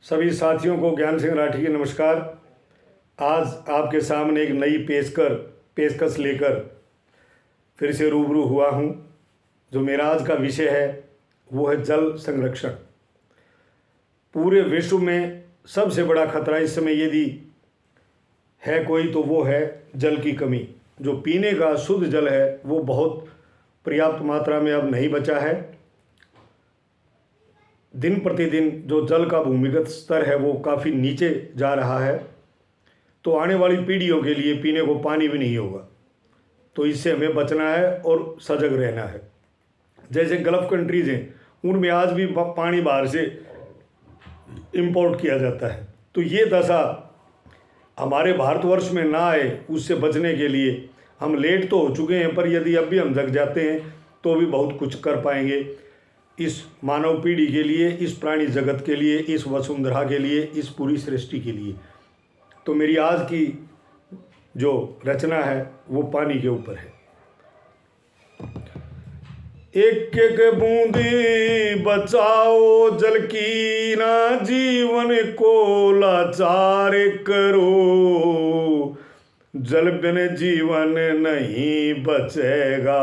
सभी साथियों को ज्ञान सिंह राठी की नमस्कार। आज आपके सामने एक नई पेशकश लेकर फिर से रूबरू हुआ हूँ। जो मेरा आज का विषय है वो है जल संरक्षण। पूरे विश्व में सबसे बड़ा खतरा इस समय यदि है कोई तो वो है जल की कमी। जो पीने का शुद्ध जल है वो बहुत पर्याप्त मात्रा में अब नहीं बचा है। दिन प्रतिदिन जो जल का भूमिगत स्तर है वो काफ़ी नीचे जा रहा है, तो आने वाली पीढ़ियों के लिए पीने को पानी भी नहीं होगा। तो इससे हमें बचना है और सजग रहना है। जैसे गल्फ़ कंट्रीज़ हैं, उनमें आज भी पानी बाहर से इंपोर्ट किया जाता है। तो ये दशा हमारे भारतवर्ष में ना आए, उससे बचने के लिए हम लेट तो हो चुके हैं, पर यदि अब भी हम जग जाते हैं तो भी बहुत कुछ कर पाएंगे इस मानव पीढ़ी के लिए, इस प्राणी जगत के लिए, इस वसुंधरा के लिए, इस पूरी सृष्टि के लिए। तो मेरी आज की जो रचना है वो पानी के ऊपर है। एक एक बूंदी बचाओ जल की, ना जीवन को लाचार करो। जल बिन जीवन नहीं बचेगा,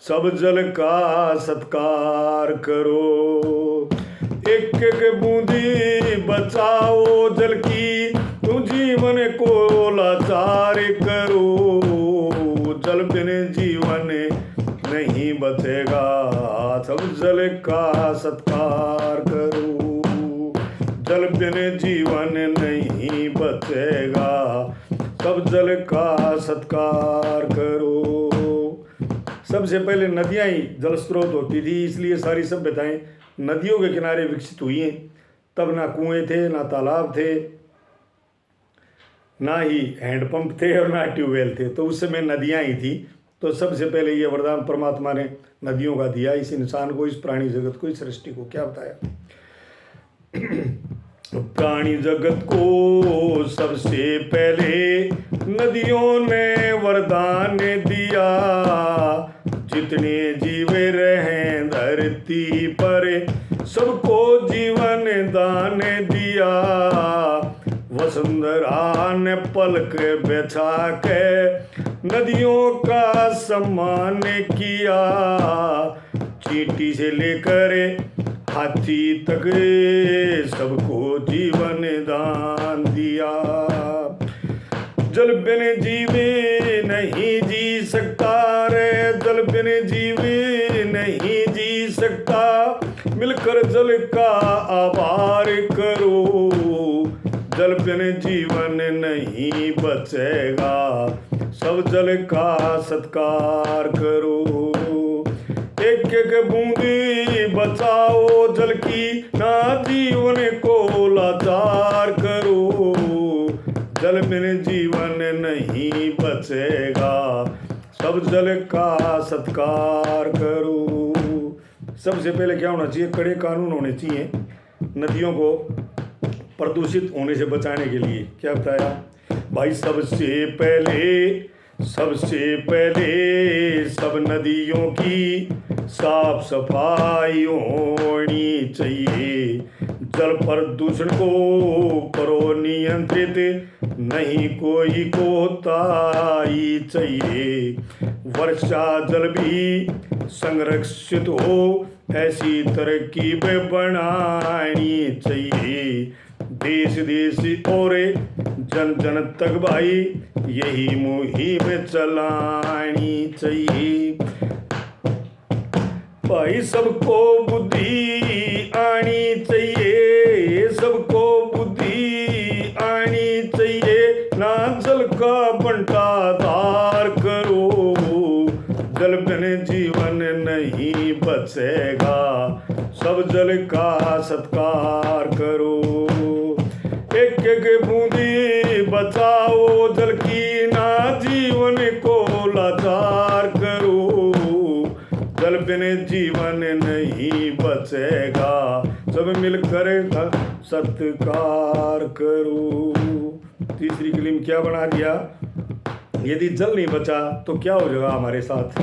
सब जल का सत्कार करो। एक एक बूंदी बचाओ जल की, तू जीवन को लाचार करो। जल बिन जीवन नहीं बचेगा, सब जल का सत्कार करो। जल बिन जीवन नहीं बचेगा, सब जल का सत्कार करो। सबसे पहले नदियाँ ही जल स्रोत होती थी, इसलिए सारी सभ्यताएं नदियों के किनारे विकसित हुई हैं। तब ना कुएं थे, ना तालाब थे, ना ही हैंडपंप थे और ना ट्यूबवेल थे। तो उस समय नदियाँ ही थी। तो सबसे पहले ये वरदान परमात्मा ने नदियों का दिया इस इंसान को, इस प्राणी जगत को, इस सृष्टि को। क्या बताया? प्राणी जगत को सबसे पहले नदियों ने वरदान दिया। जितने जीव रहे धरती पर, सबको जीवन दान दिया। वसुंधरा ने पलक बिछा के नदियों का सम्मान किया। चींटी से लेकर हाथी तक सबको जीवन दान दिया। जल बिन जीवे नहीं जी सकता रे, जल बिन जीवे नहीं जी सकता। मिलकर जल का आभार करो, जल बिन जीवन नहीं बचेगा, सब जल का सत्कार करो। एक एक बूंदी बचाओ जल की, ना जीवन को लाचार करो। जल बिन जीवन नहीं बचेगा, सब जल का सत्कार करो। सबसे पहले क्या होना चाहिए? कड़े कानून होने चाहिए नदियों को प्रदूषित होने से बचाने के लिए। क्या बताया भाई? सबसे पहले सब नदियों की साफ सफाई होनी चाहिए। जल प्रदूषण को करो नियंत्रित, नहीं कोई कोताही चाहिए। वर्षा जल भी संरक्षित हो, ऐसी तरकीब बनानी चाहिए। देश देश और जन जन तक भाई यही मुहिम चलानी चाहिए। भाई सबको बुद्धि आनी चाहिए, सबको बुद्धि आनी चाहिए। ना जल का बंटाधार करो, जल बिन जीवन नहीं बचेगा, सब जल का सत्कार करो। एक एक बूंदी बचाओ जल की, ना जीवन को लाचार करो। जल बिन जीवन नहीं बचेगा, सब मिलकर सत्कार करो। तीसरी कलीम क्या बना दिया? यदि जल नहीं बचा तो क्या हो जाएगा हमारे साथ?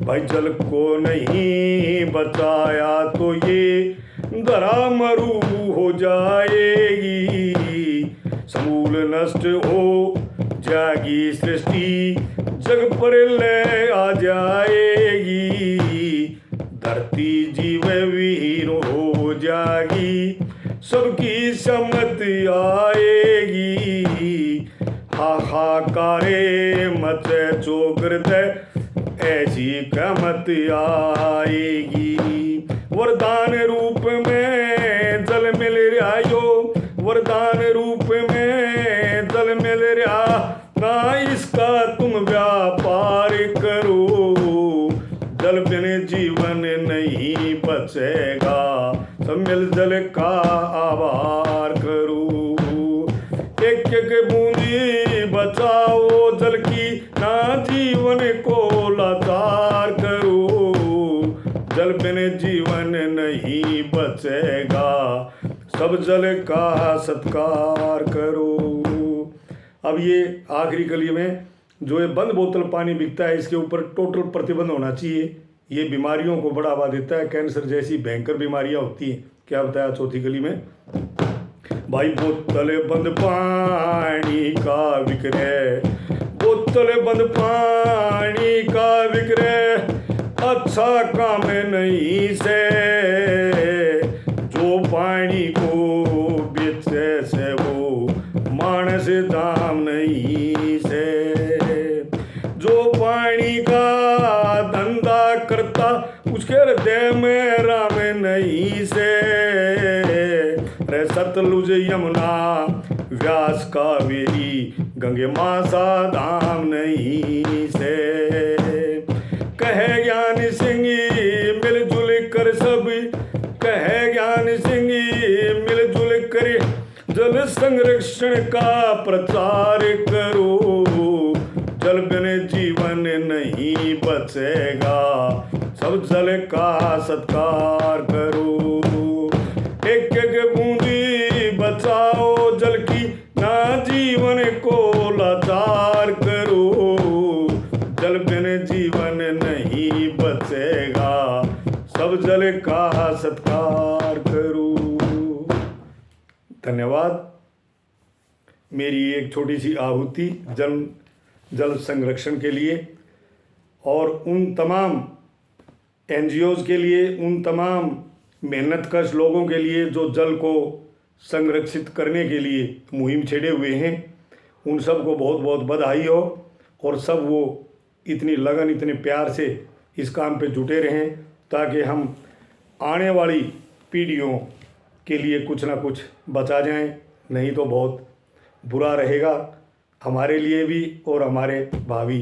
भाई जल को नहीं बचाया तो ये धरा मरु हो जाएगी, समूल नष्ट हो जाएगी सृष्टि, जग पर लय आ जाएगी, धरती जीव विहीन हो जाएगी, सबकी सम्मति आएगी, हाहाकारे मचे चौगृदय ऐसी क़यामत आएगी। वरदान रूप में जल मिल रहा यो, वरदान रूप में जल मिल रहा, ना इसका तुम व्यापार करो, जल बिन जीवन नहीं बचेगा, सब मिल जल का आभार करो। एक एक बूंदी बचाओ जल की, ना जीवन को लाचार करो, जल बिन जीवन नहीं बचेगा, सब जल का सत्कार करो। अब ये आखिरी कली में जो ये बंद बोतल पानी बिकता है, इसके ऊपर टोटल प्रतिबंध होना चाहिए। ये बीमारियों को बढ़ावा देता है, कैंसर जैसी भयंकर बीमारियां होती हैं। क्या बताया चौथी कली में? भाई बोतल बंद पानी का विक्रय, बोतल बंद पानी का विक्रय, अच्छा काम नहीं से, जो पानी को बेचे से वो मानस दाम नहीं से, जो पानी का धंधा करता उसके हृदय में राम नहीं से, रे सतलुज यमुना व्यास कावेरी गंगे मासा धाम नहीं से, कहे ज्ञान सिंह मिलजुल कर सब, कहे ज्ञान सिंह मिलजुल कर जल संरक्षण का प्रचार करो, जल बिन जीवन नहीं बचेगा, सब जल का सत्कार करो। एक एक बूंदी बचाओ जल की, ना जीवन को लाचार करो, जल बिन जीवन नहीं बचेगा, सब जल का सत्कार करो। धन्यवाद। मेरी एक छोटी सी आहुति जल संरक्षण के लिए और उन तमाम NGOs के लिए, उन तमाम मेहनतकश लोगों के लिए जो जल को संरक्षित करने के लिए मुहिम छेड़े हुए हैं, उन सब को बहुत बहुत बधाई हो, और सब वो इतनी लगन इतने प्यार से इस काम पे जुटे रहें, ताकि हम आने वाली पीढ़ियों के लिए कुछ ना कुछ बचा जाएं, नहीं तो बहुत बुरा रहेगा हमारे लिए भी और हमारे भावी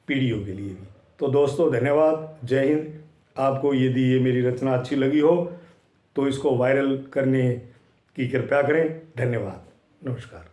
पीढ़ियों के लिए भी। तो दोस्तों धन्यवाद, जय हिंद। आपको यदि ये मेरी रचना अच्छी लगी हो तो इसको वायरल करने की कृपया करें। धन्यवाद, नमस्कार।